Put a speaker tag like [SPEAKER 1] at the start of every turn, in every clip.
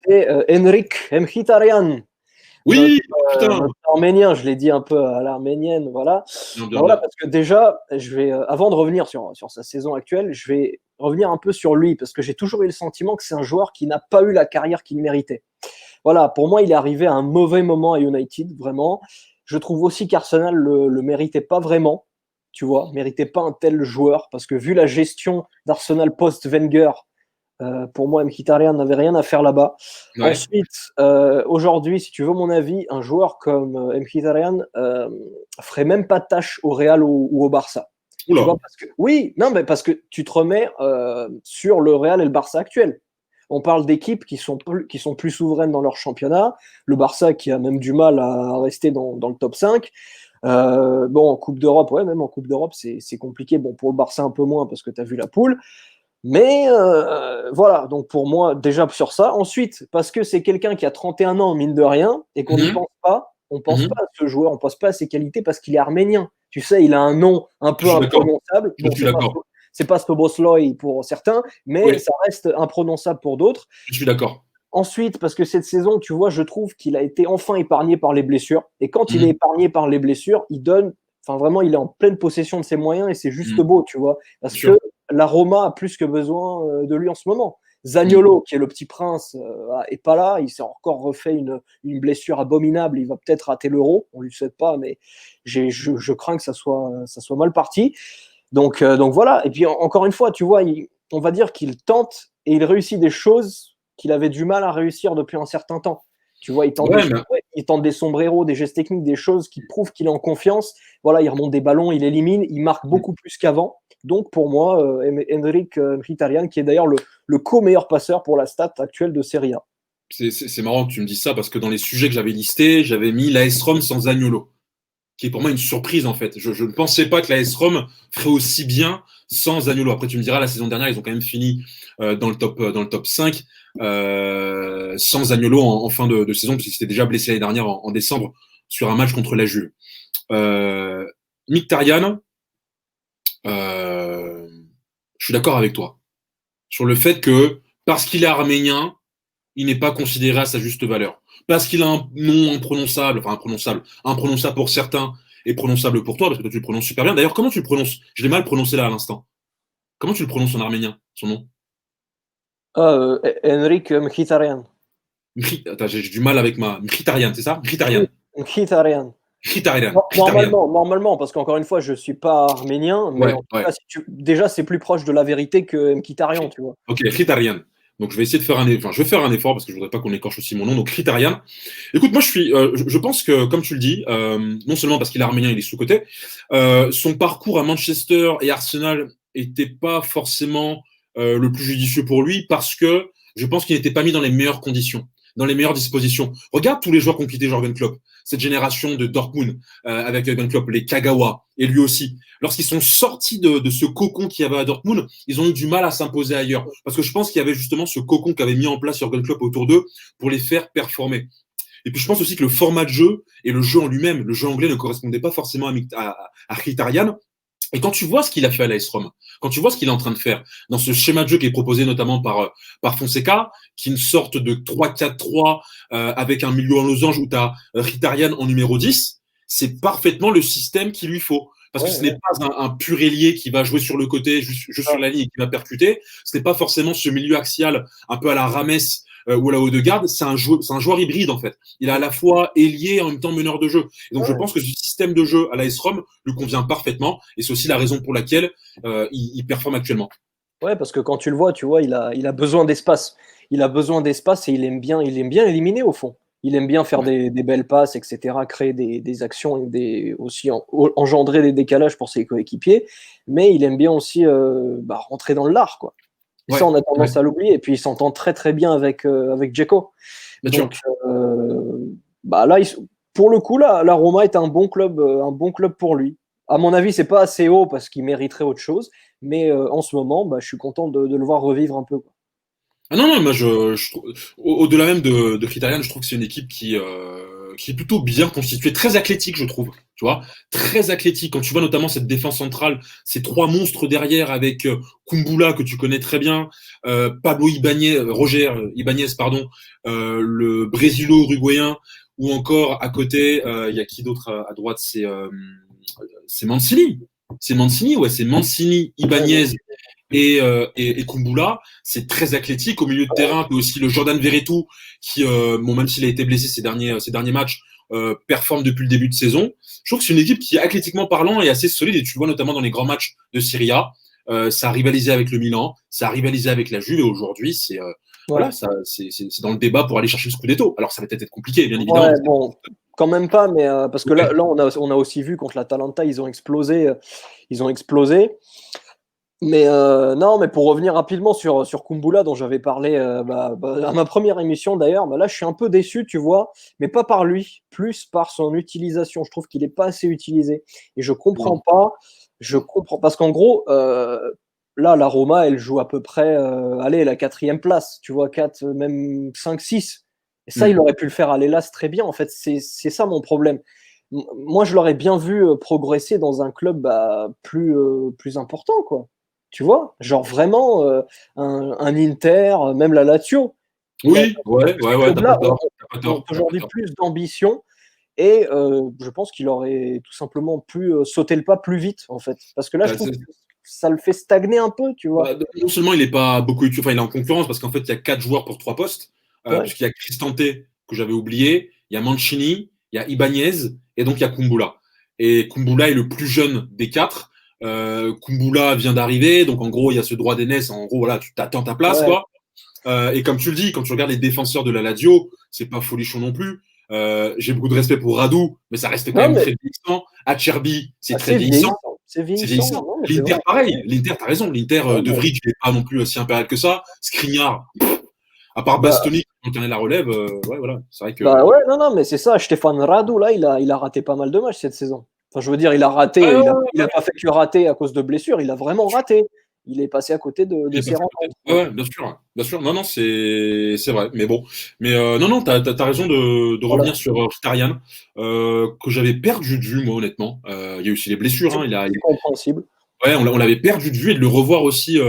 [SPEAKER 1] c'est Henrik Mkhitaryan.
[SPEAKER 2] Oui, putain.
[SPEAKER 1] Notre arménien, je l'ai dit un peu à l'arménienne, voilà.
[SPEAKER 2] Bien,
[SPEAKER 1] Ben
[SPEAKER 2] bien,
[SPEAKER 1] voilà,
[SPEAKER 2] bien.
[SPEAKER 1] parce que déjà, avant de revenir sur sa saison actuelle, je vais revenir un peu sur lui, parce que j'ai toujours eu le sentiment que c'est un joueur qui n'a pas eu la carrière qu'il méritait. Voilà, pour moi, il est arrivé à un mauvais moment à United, vraiment. Je trouve aussi qu'Arsenal le méritait pas vraiment, tu vois, méritait pas un tel joueur, parce que vu la gestion d'Arsenal post-Wenger, pour moi, Mkhitaryan n'avait rien à faire là-bas.
[SPEAKER 2] Ouais.
[SPEAKER 1] Ensuite, aujourd'hui, si tu veux mon avis, un joueur comme Mkhitaryan ferait même pas tâche au Real ou au Barça. Tu
[SPEAKER 2] Oula.
[SPEAKER 1] vois, parce que oui, non, mais parce que tu te remets sur le Real et le Barça actuel. On parle d'équipes qui sont plus souveraines dans leur championnat. Le Barça qui a même du mal à rester dans le top 5. Bon, en Coupe d'Europe, ouais, même en Coupe d'Europe, c'est compliqué. Bon, pour le Barça, un peu moins parce que tu as vu la poule. Mais voilà, donc pour moi, déjà sur ça. Ensuite, parce que c'est quelqu'un qui a 31 ans, mine de rien, et qu'on n'y
[SPEAKER 2] Mhm,
[SPEAKER 1] pense pas, on pense
[SPEAKER 2] mhm.
[SPEAKER 1] pas à ce joueur, on pense pas à ses qualités parce qu'il est arménien. Tu sais, il a un nom un
[SPEAKER 2] Je
[SPEAKER 1] peu
[SPEAKER 2] suis d'accord.
[SPEAKER 1] imprononçable.
[SPEAKER 2] Je
[SPEAKER 1] Bon,
[SPEAKER 2] suis d'accord.
[SPEAKER 1] c'est pas Szoboszlai pour certains, mais
[SPEAKER 2] Oui,
[SPEAKER 1] ça reste imprononçable pour d'autres.
[SPEAKER 2] je suis d'accord.
[SPEAKER 1] Ensuite, parce que cette saison, tu vois, je trouve qu'il a été enfin épargné par les blessures. Et quand il est
[SPEAKER 2] Mhm,
[SPEAKER 1] épargné par les blessures, il donne, enfin vraiment, il est en pleine possession de ses moyens et c'est juste
[SPEAKER 2] mhm.
[SPEAKER 1] beau, tu vois. Parce
[SPEAKER 2] Bien
[SPEAKER 1] que
[SPEAKER 2] sûr.
[SPEAKER 1] la Roma a plus que besoin de lui en ce moment.
[SPEAKER 2] Mhm.
[SPEAKER 1] Zaniolo, qui est le petit prince, est pas là. Il s'est encore refait une blessure abominable. Il va peut-être rater l'Euro. On lui souhaite pas, mais je crains que ça soit mal parti. Donc voilà. Et puis encore une fois, tu vois, on va dire qu'il tente et il réussit des choses qu'il avait du mal à réussir depuis un certain temps. Tu vois,
[SPEAKER 2] Ouais, mais
[SPEAKER 1] il tente des sombreros, des gestes techniques, des choses qui prouvent qu'il est en confiance. Voilà, il remonte des ballons, il élimine, il marque beaucoup plus qu'avant. Donc pour moi, Henrik Mkhitaryan, qui est d'ailleurs le co-meilleur passeur pour la stat actuelle de Serie A.
[SPEAKER 2] c'est marrant que tu me dises ça parce que dans les sujets que j'avais listés, j'avais mis l'AS Rome sans Zaniolo, qui est pour moi une surprise en fait. Je ne pensais pas que l'AS Rome ferait aussi bien sans Zaniolo. Après, tu me diras, la saison dernière, ils ont quand même fini dans le top 5 sans Zaniolo en fin de saison, parce qu'il s'était déjà blessé l'année dernière en décembre sur un match contre la Juve. Euh, Mkhitaryan, euh, je suis d'accord avec toi sur le fait que parce qu'il est arménien, il n'est pas considéré à sa juste valeur. Parce qu'il a un nom imprononçable, enfin imprononçable pour certains et prononçable pour toi, parce que toi tu le prononces super bien. D'ailleurs, comment tu le prononces? Je l'ai mal prononcé là à l'instant. Comment tu le prononces en arménien, son nom?
[SPEAKER 1] Henrik Mkhitaryan.
[SPEAKER 2] Attends, j'ai du mal avec ma. Mkhitaryan, c'est ça?
[SPEAKER 1] Oui,
[SPEAKER 2] Mkhitaryan.
[SPEAKER 1] Mkhitaryan.
[SPEAKER 2] Mkhitaryan. Mkhitaryan.
[SPEAKER 1] Normalement, parce qu'encore une fois, je suis pas arménien, mais
[SPEAKER 2] Ouais,
[SPEAKER 1] en tout
[SPEAKER 2] ouais.
[SPEAKER 1] cas, déjà, c'est plus proche de la vérité que Mkhitaryan, tu vois.
[SPEAKER 2] Ok, Mkhitaryan. Donc je vais essayer de faire enfin, je vais faire un effort parce que je voudrais pas qu'on écorche aussi mon nom. Donc Mkhitaryan. Écoute, moi je pense que comme tu le dis, non seulement parce qu'il est arménien, il est sous-coté, son parcours à Manchester et Arsenal était pas forcément le plus judicieux pour lui parce que je pense qu'il n'était pas mis dans les meilleures conditions, dans les meilleures dispositions. Regarde tous les joueurs qui ont quitté Jürgen Klopp, cette génération de Dortmund avec Jürgen Klopp, les Kagawa et lui aussi. Lorsqu'ils sont sortis de ce cocon qu'il y avait à Dortmund, ils ont eu du mal à s'imposer ailleurs. Parce que je pense qu'il y avait justement ce cocon qu'avait mis en place Jürgen Klopp autour d'eux pour les faire performer. Et puis je pense aussi que le format de jeu et le jeu en lui-même, le jeu anglais ne correspondait pas forcément à Mkhitaryan. Et quand tu vois ce qu'il a fait à l'AS Rome, quand tu vois ce qu'il est en train de faire dans ce schéma de jeu qui est proposé notamment par Fonseca, qui est une sorte de 3-4-3 avec un milieu en losange où tu as Mkhitaryan en numéro 10, c'est parfaitement le système qu'il lui faut. Parce que
[SPEAKER 1] Ouais,
[SPEAKER 2] ce n'est
[SPEAKER 1] ouais,
[SPEAKER 2] pas un pur ailier qui va jouer sur le côté, juste sur
[SPEAKER 1] ça.
[SPEAKER 2] la ligne et qui va percuter. Ce n'est pas forcément ce milieu axial un peu à la Rames ou à la Odegaard. C'est un joueur hybride en fait. Il est à la fois ailier et en même temps meneur de jeu. Et donc je
[SPEAKER 1] Ouais.
[SPEAKER 2] pense que ce système de jeu à l'AS Rome lui convient parfaitement. Et c'est aussi la raison pour laquelle il performe actuellement.
[SPEAKER 1] Ouais, parce que quand tu le vois, tu vois, il a besoin d'espace. Il a besoin d'espace et il aime bien éliminer au fond. Il aime bien faire
[SPEAKER 2] Ouais.
[SPEAKER 1] des belles passes, etc., créer des actions et aussi engendrer des décalages pour ses coéquipiers. Mais il aime bien aussi rentrer dans l'art, quoi. Et ça,
[SPEAKER 2] Ouais,
[SPEAKER 1] on a
[SPEAKER 2] ouais,
[SPEAKER 1] tendance à l'oublier. Et puis, il s'entend très, très bien avec Dzeko.
[SPEAKER 2] bien sûr.
[SPEAKER 1] Donc, là, pour le coup, la Roma est un bon club pour lui. À mon avis, c'est pas assez haut parce qu'il mériterait autre chose. Mais en ce moment, je suis content de le voir revivre un peu, quoi.
[SPEAKER 2] Ah non, non, moi au-delà même de Mkhitaryan, je trouve que c'est une équipe qui est plutôt bien constituée, très athlétique, je trouve. Tu vois, très athlétique. Quand tu vois notamment cette défense centrale, ces trois monstres derrière avec Kumbula que tu connais très bien, Pablo Ibanez, Roger Ibanez, pardon, le Brésil-Uruguayen, ou encore à côté, il y a qui d'autre à droite? C'est Mancini. C'est Mancini, ouais, c'est Mancini, Ibanez et Kumbula. C'est très athlétique. Au milieu de terrain, tu as aussi le Jordan Verretou qui, bon, même s'il a été blessé ces derniers matchs, performe depuis le début de saison. Je trouve que c'est une équipe qui, athlétiquement parlant, est assez solide et tu le vois notamment dans les grands matchs de Serie A. Ça a rivalisé avec le Milan, ça a rivalisé avec la Juve et aujourd'hui, voilà, c'est dans le débat pour aller chercher le Scudetto. Alors ça va peut-être être compliqué, bien évidemment.
[SPEAKER 1] Ouais, bon, quand même pas, mais parce que là on a aussi vu contre l'Atalanta, ils ont explosé. Mais non, mais pour revenir rapidement sur Kumbula dont j'avais parlé à ma première émission d'ailleurs, là je suis un peu déçu, tu vois, mais pas par lui, plus par son utilisation. Je trouve qu'il n'est pas assez utilisé et je comprends pas. Je comprends parce qu'en gros, là la Roma, elle joue à peu près, allez, la 4e place, tu vois, 4, même 5, 6. Et ça, il aurait pu le faire à l'Hellas très bien. En fait, c'est ça mon problème. Moi, je l'aurais bien vu progresser dans un club plus important, quoi. Tu vois, genre vraiment un Inter, même la Lazio.
[SPEAKER 2] Oui, ouais, t'as pas tort.
[SPEAKER 1] Ont aujourd'hui plus d'ambition et je pense qu'il aurait tout simplement pu sauter le pas plus vite, en fait. Parce que là, je trouve que ça le fait stagner un peu, tu vois.
[SPEAKER 2] Non seulement il est pas beaucoup utilisé, enfin il est en concurrence parce qu'en fait il y a 4 joueurs pour 3 postes, puisqu'il y a Cristante que j'avais oublié, il y a Mancini, il y a Ibanez et donc il y a Kumbula. Et Kumbula est le plus jeune des 4. Kumbula vient d'arriver, donc en gros il y a ce droit d'aînesse, en gros voilà, tu t'attends ta place quoi. Et comme tu le dis, quand tu regardes les défenseurs de la Lazio, c'est pas folichon non plus. J'ai beaucoup de respect pour Radu, mais ça reste quand même très vieillissant. Acerbi, c'est très vieillissant.
[SPEAKER 1] C'est vieillissant.
[SPEAKER 2] L'Inter, pareil. L'Inter, t'as raison. L'Inter de Vrij n'est pas non plus si impérial que ça. Skriniar, à part Bastoni qui en est la relève, ouais, voilà. C'est vrai que.
[SPEAKER 1] Non, mais c'est ça. Stéphane Radu, là, il a raté pas mal de matchs cette saison. Enfin, je veux dire, il a raté. Il a pas fait que rater à cause de blessures. Il a vraiment raté. Il est passé à côté de ses rencontres.
[SPEAKER 2] Ouais, bien sûr. Non, c'est vrai. Mais bon. Mais non, t'as raison de revenir sur Mkhitaryan, que j'avais perdu de vue, moi, honnêtement. Il y a eu aussi les blessures.
[SPEAKER 1] C'est compréhensible.
[SPEAKER 2] Ouais, on l'avait perdu de vue et de le revoir aussi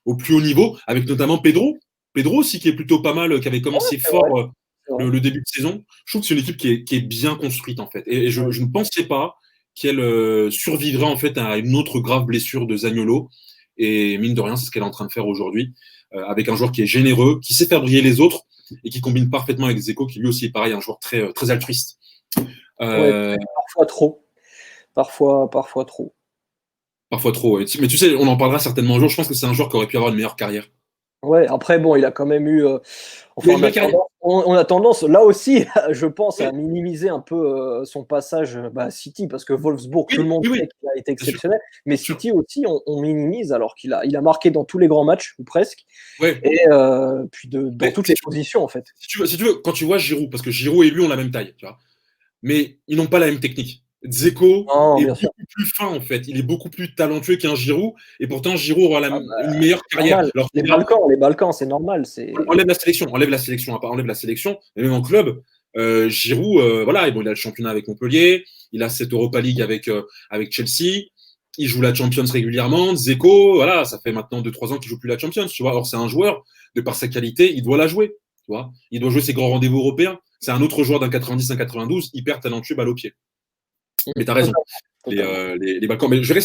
[SPEAKER 2] au plus haut niveau, avec notamment Pedro. Pedro aussi, qui est plutôt pas mal, qui avait commencé fort le début de saison. Je trouve que c'est une équipe qui est bien construite, en fait. Et je ne pensais pas qu'elle survivrait, en fait, à une autre grave blessure de Zaniolo. Et mine de rien, c'est ce qu'elle est en train de faire aujourd'hui, avec un joueur qui est généreux, qui sait faire briller les autres et qui combine parfaitement avec Dzeko, qui lui aussi est pareil, un joueur très, très altruiste.
[SPEAKER 1] Parfois trop. Parfois trop.
[SPEAKER 2] Parfois trop. Ouais. Mais tu sais, on en parlera certainement un jour. Je pense que c'est un joueur qui aurait pu avoir une meilleure carrière.
[SPEAKER 1] Ouais, après, bon, il a quand même eu. On a tendance, là aussi, je pense, à minimiser un peu son passage à City, parce que Wolfsburg, tout le monde sait qu'il a été exceptionnel. Mais City aussi, on minimise, alors qu'il a marqué dans tous les grands matchs, ou presque.
[SPEAKER 2] Ouais.
[SPEAKER 1] Et puis dans toutes les positions, en fait.
[SPEAKER 2] Si tu veux, quand tu vois Giroud, parce que Giroud et lui ont la même taille, tu vois, mais ils n'ont pas la même technique. Dzeko est beaucoup plus fin, en fait. Il est beaucoup plus talentueux qu'un Giroud, et pourtant Giroud aura une meilleure carrière.
[SPEAKER 1] Alors, les Balkans, c'est normal.
[SPEAKER 2] Enlève la sélection, et même en club, Giroud, voilà, bon, il a le championnat avec Montpellier, il a cette Europa League avec Chelsea, il joue la Champions régulièrement. Dzeko, voilà, ça fait maintenant 2-3 ans qu'il joue plus la Champions, tu vois. Or, c'est un joueur, de par sa qualité, il doit la jouer, tu vois. Il doit jouer ses grands rendez-vous européens. C'est un autre joueur d'un 90, un 92, hyper talentueux, balle au pied. Mais t'as raison. Les Balkans. Mais je